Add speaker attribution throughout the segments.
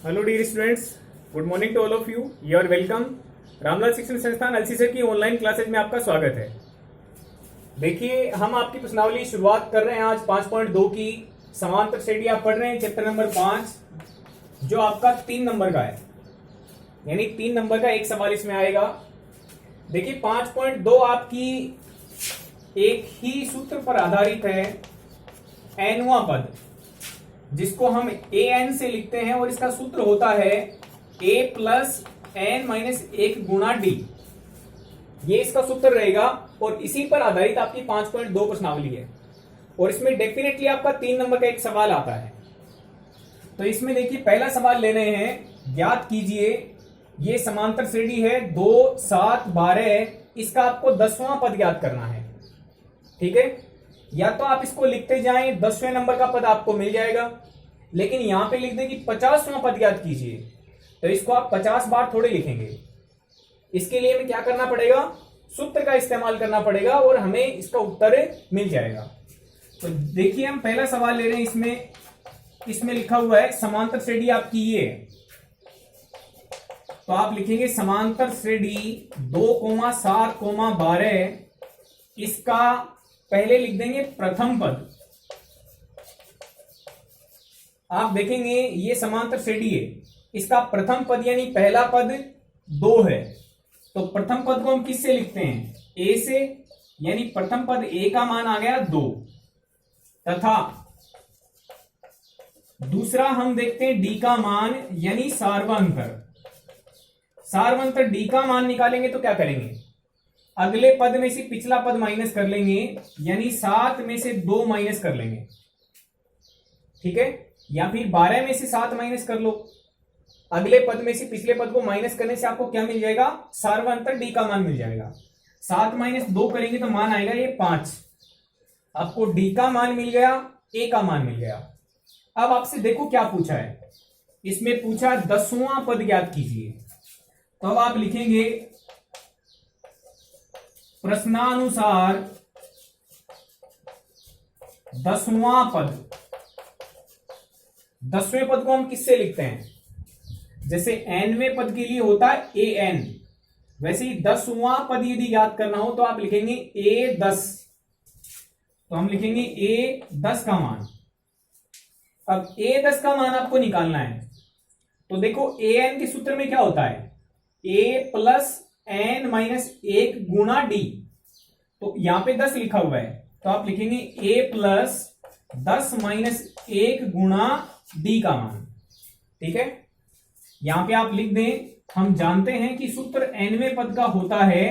Speaker 1: Hello dear students, good morning to all of you. You are welcome. Ramlal Shikshan Sansthan एलसीसर की online classes में आपका स्वागत है। देखिए, हम आपकी प्रश्नावली शुरुआत कर रहे हैं आज 5.2 की। समांतर श्रेणी आप पढ़ रहे हैं चैप्टर नंबर 5, जो आपका 3 नंबर का है, यानी 3 नंबर का एक सवाल इसमें आएगा। देखिए, 5.2 आपकी एक ही सूत्र पर आधारित है, एनवां पद, जिसको हम ए एन से लिखते हैं, और इसका सूत्र होता है a प्लस एन माइनस 1 गुणा डी। ये इसका सूत्र रहेगा और इसी पर आधारित आपकी 5.2 प्रश्नावली है। और इसमें डेफिनेटली आपका 3 नंबर का एक सवाल आता है। तो इसमें देखिए, पहला सवाल ले रहे हैं, ज्ञात कीजिए, ये समांतर श्रेणी है 2, 7, 12, इसका आपको 10वां पद ज्ञात करना है। ठीक है, या तो आप इसको लिखते जाएं, 10वें नंबर का पद आपको मिल जाएगा, लेकिन यहां पे लिख दें कि 50वां पद ज्ञात कीजिए, तो इसको आप 50 बार थोड़े लिखेंगे। इसके लिए हमें क्या करना पड़ेगा, सूत्र का इस्तेमाल करना पड़ेगा और हमें इसका उत्तर मिल जाएगा। तो देखिए, हम पहला सवाल ले रहे हैं। इसमें लिखा हुआ है समांतर श्रेणी आपकी ये है, तो आप लिखेंगे समांतर श्रेणी 2, 7, 12, इसका पहले लिख देंगे प्रथम पद। आप देखेंगे ये समांतर श्रेणी है, इसका प्रथम पद यानी पहला पद 2 है, तो प्रथम पद को हम किससे लिखते हैं, ए से, यानी प्रथम पद ए का मान आ गया 2, तथा दूसरा हम देखते हैं डी का मान, यानी सार्वंतर। सार्वंतर डी का मान निकालेंगे तो क्या करेंगे, अगले पद में से पिछला पद माइनस कर लेंगे, यानी 7 में से 2 माइनस कर लेंगे। ठीक है, या फिर 12 में से 7 माइनस कर लो। अगले पद में से पिछले पद को माइनस करने से आपको क्या मिल जाएगा, सार्वंतर डी का मान मिल जाएगा। 7 माइनस 2 करेंगे तो मान आएगा ये 5। आपको डी का मान मिल गया, ए का मान मिल गया। अब आपसे देखो क्या पूछा है, इसमें पूछा 10वां पद ज्ञात कीजिए। तो अब आप लिखेंगे प्रश्नानुसार 10वां पद। 10वें पद को हम किससे लिखते हैं, जैसे nवें पद के लिए होता है ए एन, वैसे ही 10वां पद यदि याद करना हो तो आप लिखेंगे ए 10। तो हम लिखेंगे ए 10 का मान। अब ए 10 का मान आपको निकालना है, तो देखो ए एन के सूत्र में क्या होता है, ए प्लस एन माइनस 1 गुणा डी। तो यहां पे 10 लिखा हुआ है, तो आप लिखेंगे ए प्लस 10 माइनस 1 गुणा डी का मान। ठीक है, यहां पे आप लिख दें, हम जानते हैं कि सूत्र nवें पद का होता है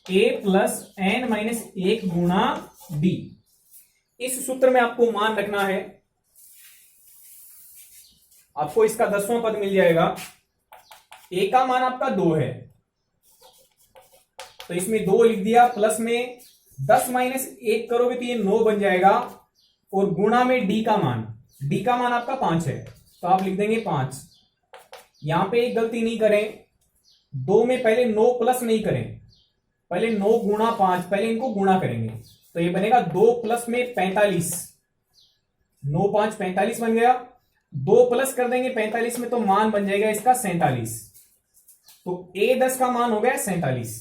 Speaker 1: a प्लस एन माइनस 1 गुणा डी। इस सूत्र में आपको मान रखना है, आपको इसका 10वां पद मिल जाएगा। a का मान आपका 2 है, तो इसमें 2 लिख दिया, प्लस में 10 माइनस 1 करोगे तो ये 9 बन जाएगा, और गुणा में डी का मान आपका 5 है, तो आप लिख देंगे 5। यहां पे एक गलती नहीं करें, 2 में पहले 9 प्लस नहीं करें, पहले 9 गुणा 5, पहले इनको गुणा करेंगे, तो ये बनेगा 2 प्लस में 45। 9 5 45 बन गया, 2 प्लस कर देंगे 45 में तो मान बन जाएगा इसका 47। तो ए 10 का मान हो गया 47,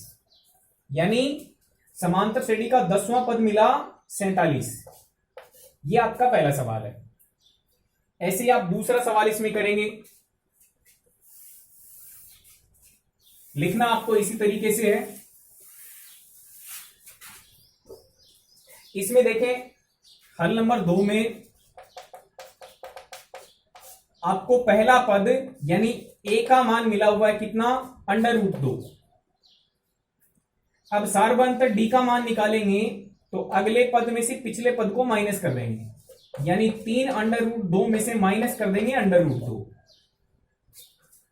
Speaker 1: यानी समांतर श्रेणी का 10वां पद मिला 47। यह आपका पहला सवाल है। ऐसे ही आप दूसरा सवाल इसमें करेंगे, लिखना आपको इसी तरीके से है। इसमें देखें, हल नंबर 2 में आपको पहला पद यानी ए का मान मिला हुआ है कितना, √2। अब सार्वंतर डी का मान निकालेंगे तो अगले पद में से पिछले पद को माइनस कर देंगे, यानी 3 √2 में से माइनस कर देंगे √2,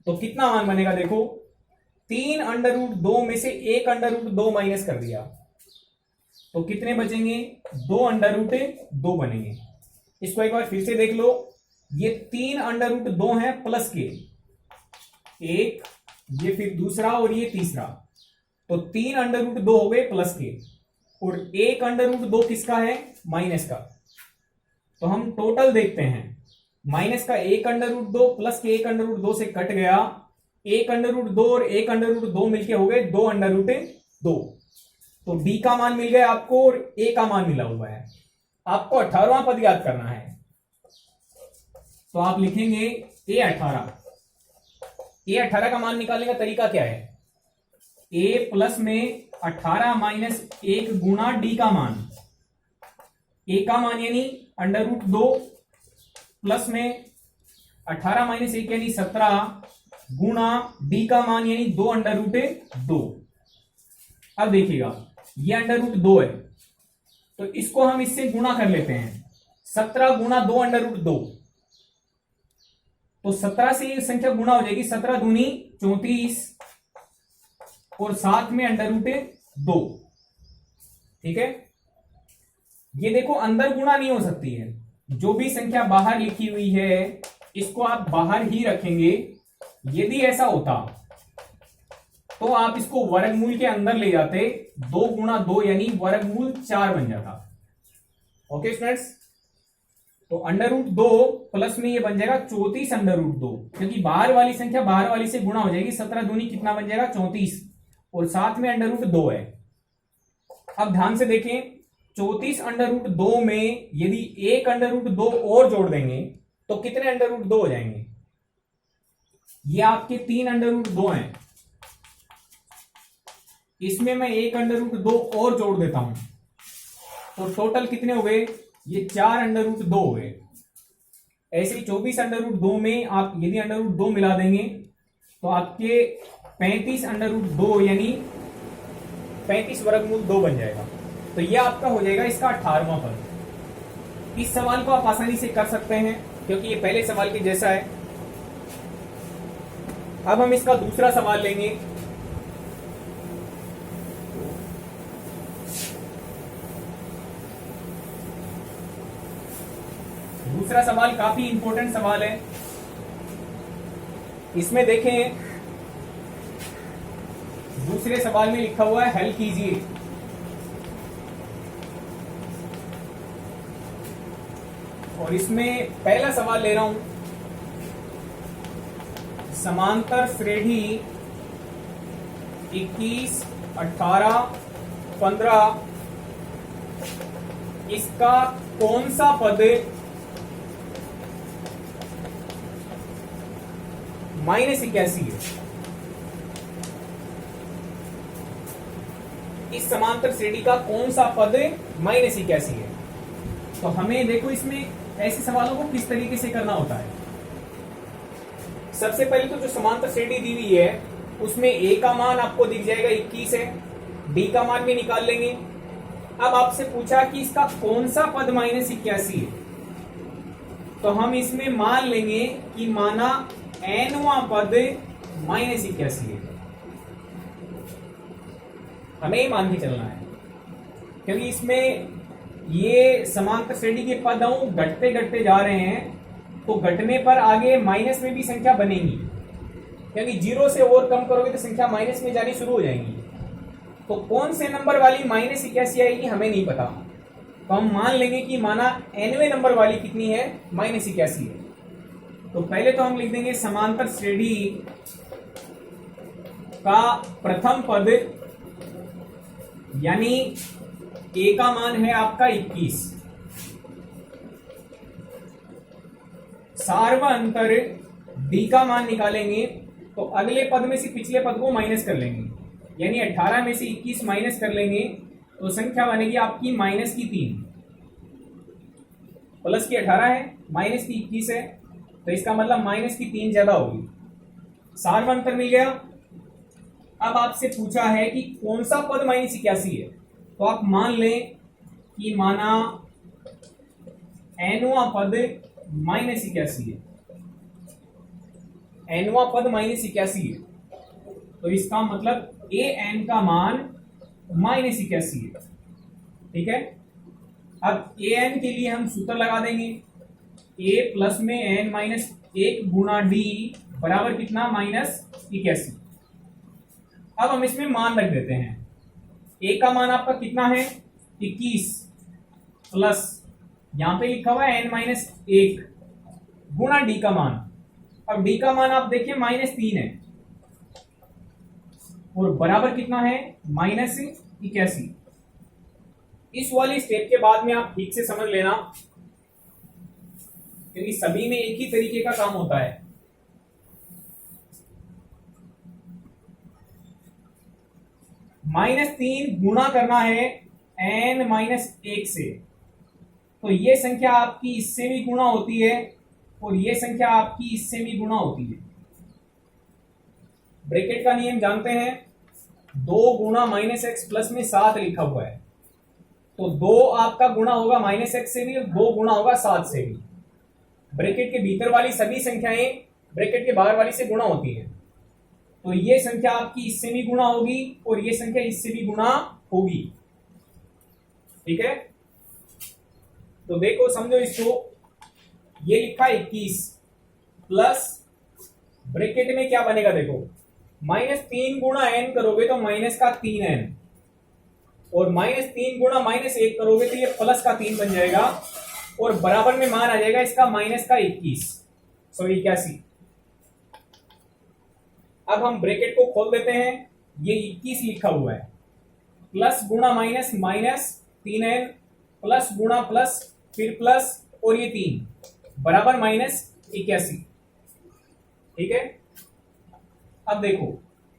Speaker 1: तो कितना मान बनेगा, देखो 3 √2 में से 1 √2 माइनस कर दिया, तो कितने बचेंगे, 2 √2 बनेंगे। इसको एक बार फिर से देख लो, ये 3 √2 है प्लस के, एक ये फिर दूसरा और ये तीसरा, तो 3 √2 हो गए प्लस के, और 1 √2 किसका है, माइनस का। तो हम टोटल देखते हैं, माइनस का 1√2 प्लस के 1√2 से कट गया, 1√2 और 1√2 मिलके हो गए 2√2। तो डी का मान मिल गया आपको और ए का मान मिला हुआ है। आपको 18वां पद याद करना है, तो आप लिखेंगे A18। A18 का मान निकालने का तरीका क्या है? A प्लस में 18 माइनस 1 गुना डी का मान, ए का मान यानी √2 प्लस में 18 माइनस 1 यानी 17 गुना डी का मान यानी 2√2। अब देखिएगा ये √2 है, तो इसको हम इससे गुणा कर लेते हैं। 17 गुना 2√2, तो 17 से ये संख्या गुणा हो जाएगी, 17 दूनी 34 और साथ में √2। ठीक है, ये देखो अंदर गुणा नहीं हो सकती है, जो भी संख्या बाहर लिखी हुई है इसको आप बाहर ही रखेंगे। यदि ऐसा होता तो आप इसको वर्गमूल के अंदर ले जाते, 2 गुणा 2 यानी वर्गमूल 4 बन जाता। ओके स्टूडेंट्स, तो √2 प्लस में ये बन जाएगा 34√2, क्योंकि बाहर वाली संख्या बाहर वाली से गुणा हो जाएगी। 17 दूनी कितना बन जाएगा 34 और साथ में √2 है। अब ध्यान से देखें, 34√2 में यदि 1√2 और जोड़ देंगे तो कितने √2 हो जाएंगे? ये आपके 3√2 हैं, इसमें मैं 1√2 और जोड़ देता हूं तो टोटल कितने हो गए? ये 4√2 हो गए। ऐसे ही 24√2 में आप यदि √2 मिला देंगे तो आपके 35√2 यानी 35 वर्गमूल 2 बन जाएगा। तो यह आपका हो जाएगा इसका 18वां पद। इस सवाल को आप आसानी से कर सकते हैं क्योंकि ये पहले सवाल के जैसा है। अब हम इसका दूसरा सवाल लेंगे। दूसरा सवाल काफी इंपॉर्टेंट सवाल है। इसमें देखें, दूसरे सवाल में लिखा हुआ है हल कीजिए। और इसमें पहला सवाल ले रहा हूं, समांतर श्रेणी 21, 18, 15 इसका कौन सा पद -81 है? इस समांतर श्रेणी का कौन सा पद -81 है? तो हमें देखो इसमें ऐसे सवालों को किस तरीके से करना होता है। सबसे पहले तो जो समांतर श्रेणी दी हुई है उसमें ए का मान आपको दिख जाएगा 21 है, डी का मान भी निकाल लेंगे। अब आपसे पूछा कि इसका कौन सा पद -81 है, तो हम इसमें मान लेंगे कि माना nवां पद -81 है। हमें ही मान के चलना है क्योंकि इसमें ये समांतर श्रेणी के पद घटते घटते जा रहे हैं, तो घटने पर आगे माइनस में भी संख्या बनेगी, क्योंकि 0 से और कम करोगे तो संख्या माइनस में जानी शुरू हो जाएंगी। तो कौन से नंबर वाली -81 आएगी हमें नहीं पता, तो हम मान लेंगे कि माना nवें नंबर वाली कितनी है, -81 है। तो पहले तो हम लिख देंगे समांतर श्रेणी का प्रथम पद यानी ए का मान है आपका 21, सार्वअंतर डी का मान निकालेंगे तो अगले पद में से पिछले पद को माइनस कर लेंगे, यानी 18 में से 21 माइनस कर लेंगे तो संख्या बनेगी आपकी -3। प्लस की 18 है, माइनस की 21 है, तो इसका मतलब -3 ज्यादा होगी। सार्वअंतर मिल गया। अब आपसे पूछा है कि कौन सा पद -81 है, तो आप मान लें कि माना nवां पद -81 है, nवां पद -81 है, तो इसका मतलब an का मान -81 है। ठीक है, अब an के लिए हम सूत्र लगा देंगे, a प्लस में n-1 गुणा d बराबर कितना, -81। अब हम इसमें मान रख देते हैं। a का मान आपका कितना है, 21 प्लस यहां पे लिखा हुआ है n-1 गुणा डी का मान। अब डी का मान आप देखिए -3 है और बराबर कितना है -81। इस वाली स्टेप के बाद में आप ठीक से समझ लेना, क्योंकि सभी में एक ही तरीके का काम होता है। -3 गुणा करना है n-1 से, तो ये संख्या आपकी इससे भी गुणा होती है और ये संख्या आपकी इससे भी गुणा होती है। ब्रैकेट का नियम जानते हैं, 2 गुणा -x प्लस में 7 लिखा हुआ है, तो 2 आपका गुणा होगा -x से भी और 2 गुणा होगा 7 से भी। ब्रैकेट के भीतर वाली सभी संख्याएं ब्रैकेट के बाहर वाली से गुणा होती हैं, तो ये संख्या आपकी इससे भी गुणा होगी और ये संख्या इससे भी गुणा होगी। ठीक है, तो देखो समझो इसको, ये लिखा 21 प्लस ब्रैकेट में क्या बनेगा, देखो -3 गुणा n करोगे तो -3n और -3 गुणा -1 करोगे तो ये +3 बन जाएगा और बराबर में मान आ जाएगा इसका -21 81। अब हम ब्रैकेट को खोल देते हैं, ये 21 लिखा हुआ है, प्लस गुणा माइनस -3n प्लस गुणा प्लस फिर प्लस और ये 3 बराबर -81। ठीक है, अब देखो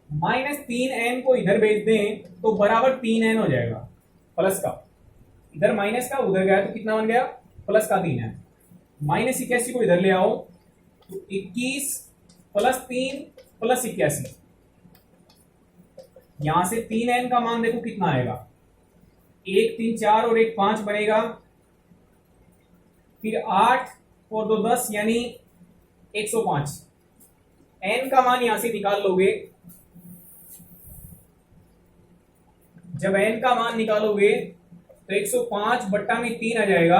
Speaker 1: -3n को इधर भेज दें तो बराबर 3n हो जाएगा प्लस का, इधर माइनस का उधर गया तो कितना बन गया प्लस का 3n। -81 को इधर ले आओ तो 21 प्लस 3 प्लस 81, यहां से 3n का मान देखो कितना आएगा, 1 3 4 और 1 5 बनेगा, फिर 8 और 2 10 यानी 105। n का मान यहां से निकाल लोगे, जब n का मान निकालोगे तो 105 बट्टा में 3 आ जाएगा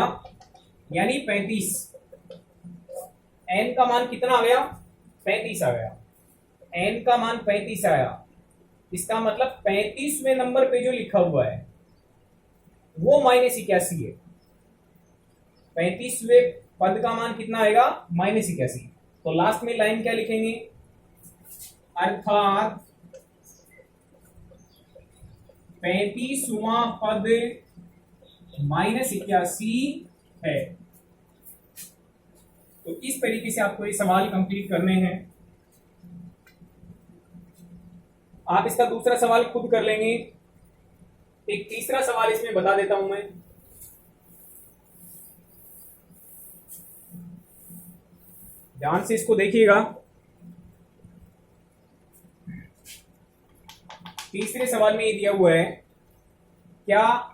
Speaker 1: यानी 35। n का मान कितना आ गया 35 आ गया, n का मान 35 आया, इसका मतलब 35वें नंबर पे जो लिखा हुआ है वो -81 है। 35वें पद का मान कितना आएगा -81, तो लास्ट में लाइन क्या लिखेंगे, अर्थात 35वां पद -81 है। तो इस तरीके से आपको ये सवाल कंप्लीट करने हैं। आप इसका दूसरा सवाल खुद कर लेंगे। एक तीसरा सवाल इसमें बता देता हूं मैं, ध्यान से इसको देखिएगा। तीसरे सवाल में ये दिया हुआ है, क्या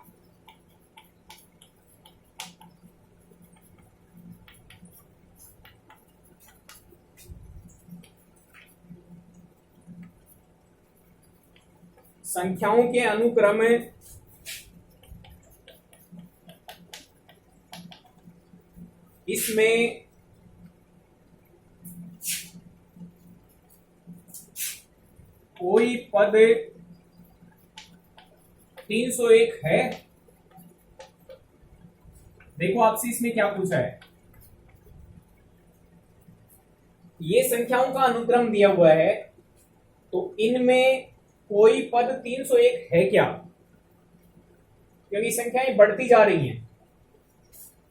Speaker 1: संख्याओं के अनुक्रम इसमें कोई पद 301 है। देखो आपसे इसमें क्या पूछा है, ये संख्याओं का अनुक्रम दिया हुआ है, तो इनमें कोई पद 301 है क्या, क्योंकि संख्याएं बढ़ती जा रही हैं।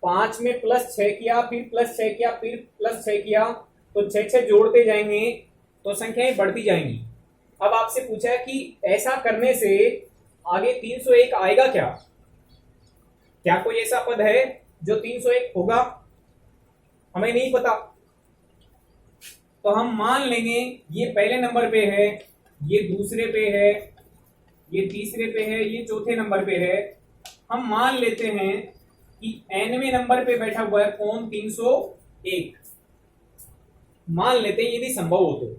Speaker 1: 5 में +6 किया, फिर +6 किया, फिर +6 किया, तो 6 जोड़ते जाएंगे तो संख्याएं बढ़ती जाएंगी। अब आपसे पूछा है कि ऐसा करने से आगे 301 आएगा क्या, क्या कोई ऐसा पद है जो 301 होगा, हमें नहीं पता। तो हम मान लेंगे ये पहले नंबर पे है, ये दूसरे पे है, ये तीसरे पे है, ये चौथे नंबर पे है। हम मान लेते हैं कि nवें नंबर पे बैठा हुआ है कौन 301, मान लेते हैं यदि संभव हो तो।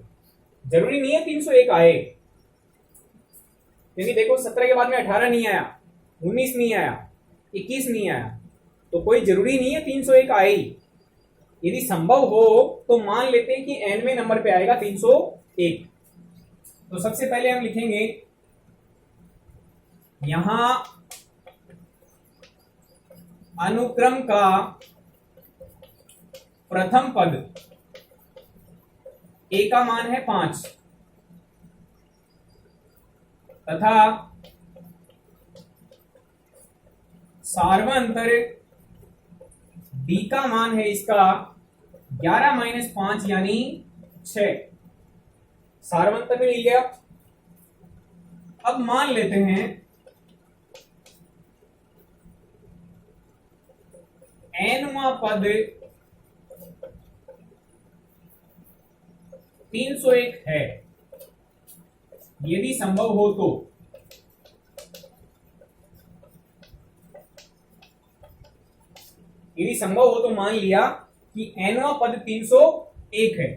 Speaker 1: जरूरी नहीं है 301 आए, क्योंकि देखो 17 के बाद में 18 नहीं आया, 19 नहीं आया, 21 नहीं आया, तो कोई जरूरी नहीं है 301 आए। यदि संभव हो तो मान लेते हैं कि nवें नंबर पे आएगा 301। तो सबसे पहले हम लिखेंगे यहां अनुक्रम का प्रथम पद ए का मान है 5 तथा सार्वंतर डी का मान है इसका 11 माइनस 5 यानी 6। सार्वंतर भी मिल गया। अब मान लेते हैं nवां पद 301 है, यदि संभव हो तो। यदि संभव हो तो मान लिया कि nवां पद 301 है,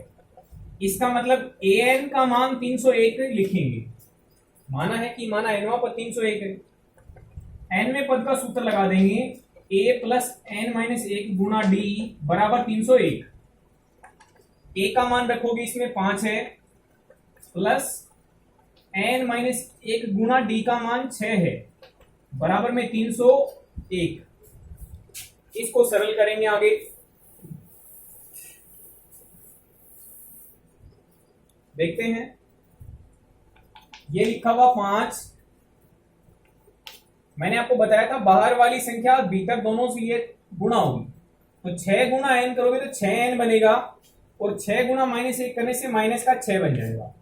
Speaker 1: इसका मतलब an का मान 301 लिखेंगे। माना है कि माना nवां पद 301 है, nवें पद का सूत्र लगा देंगे a plus n minus 1 Guna d बराबर 301। a का मान रखोगे इसमें 5 है प्लस n माइनस 1 गुना d का मान 6 है बराबर में 301। इसको सरल करेंगे आगे। देखते हैं, ये लिखा हुआ 5, मैंने आपको बताया था बाहर वाली संख्या भीतर दोनों से ये गुणा होगी, तो 6 गुना n करोगे तो 6n बनेगा और 6 गुना माइनस 1 करने से माइनस का 6 बन जाएगा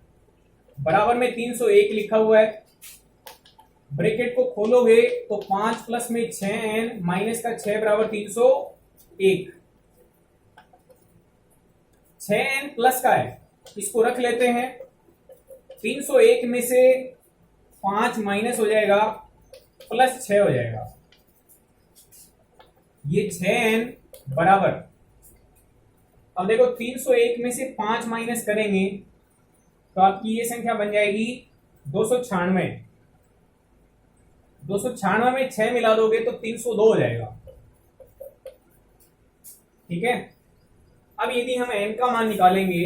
Speaker 1: बराबर में 301 लिखा हुआ है। ब्रैकेट को खोलोगे तो 5 प्लस में 6n माइनस का 6 बराबर 301। 6n प्लस का है, इसको रख लेते हैं। 301 में से 5 माइनस हो जाएगा प्लस 6 हो जाएगा, ये 6n बराबर। अब देखो 301 में से 5 माइनस करेंगे तो आपकी ये संख्या बन जाएगी 296। 296 में 6 मिला दोगे तो 302 हो जाएगा। ठीक है। अब यदि हम n का मान निकालेंगे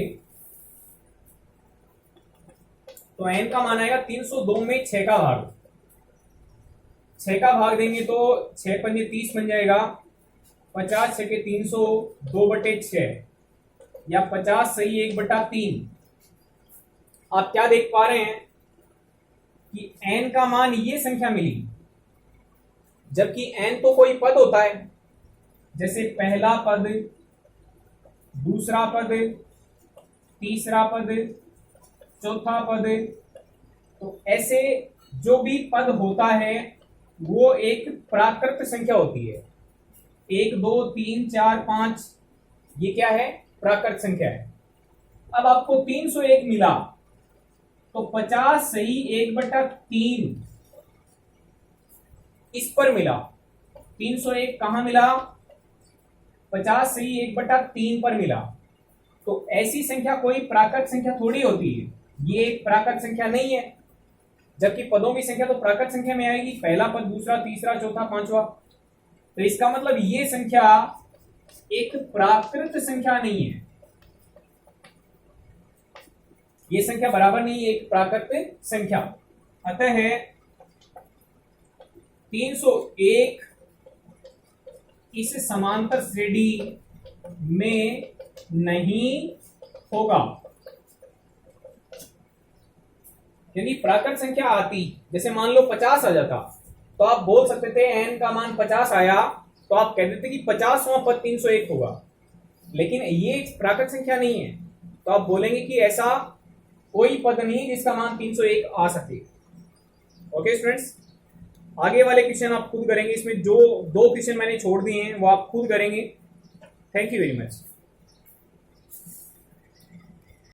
Speaker 1: तो n का मान आएगा 302 में 6 का भाग। 6 का भाग देंगे तो 6 पंजे 30 बन जाएगा, 50 6 के 300, 2/6 या 50 सही 1/3। आप क्या देख पा रहे हैं कि n का मान ये संख्या मिली, जबकि n तो कोई पद होता है, जैसे पहला पद, दूसरा पद, तीसरा पद, चौथा पद। तो ऐसे जो भी पद होता है वो एक प्राकृत संख्या होती है। 1 2 3 4 5 ये क्या है? प्राकृत संख्या है। अब आपको 301 मिला तो 50 सही 1/3 इस पर मिला। 301 कहां मिला? 50 सही 1/3 पर मिला। तो ऐसी संख्या कोई प्राकृत संख्या थोड़ी होती है, ये एक प्राकृत संख्या नहीं है। जबकि पदों की संख्या तो प्राकृत संख्या में आएगी, पहला पद, दूसरा, तीसरा, चौथा, पांचवा। तो इसका मतलब ये संख्या एक प्राकृत संख्या नहीं है, ये संख्या बराबर नहीं है एक प्राकृत संख्या। अतः 301 इस समांतर श्रेणी में नहीं होगा। यदि प्राकृत संख्या आती, जैसे मान लो 50 आ जाता, तो आप बोल सकते थे n का मान 50 आया तो आप कह देते कि 50वां पद 301 होगा। लेकिन ये एक प्राकृत संख्या नहीं है, तो आप बोलेंगे कि ऐसा कोई पद नहीं जिसका मान 301 आ सके। ओके स्टूडेंट्स, आगे वाले क्वेश्चन आप खुद करेंगे। इसमें जो 2 क्वेश्चन मैंने छोड़ दिए हैं वो आप खुद करेंगे। Thank you very much.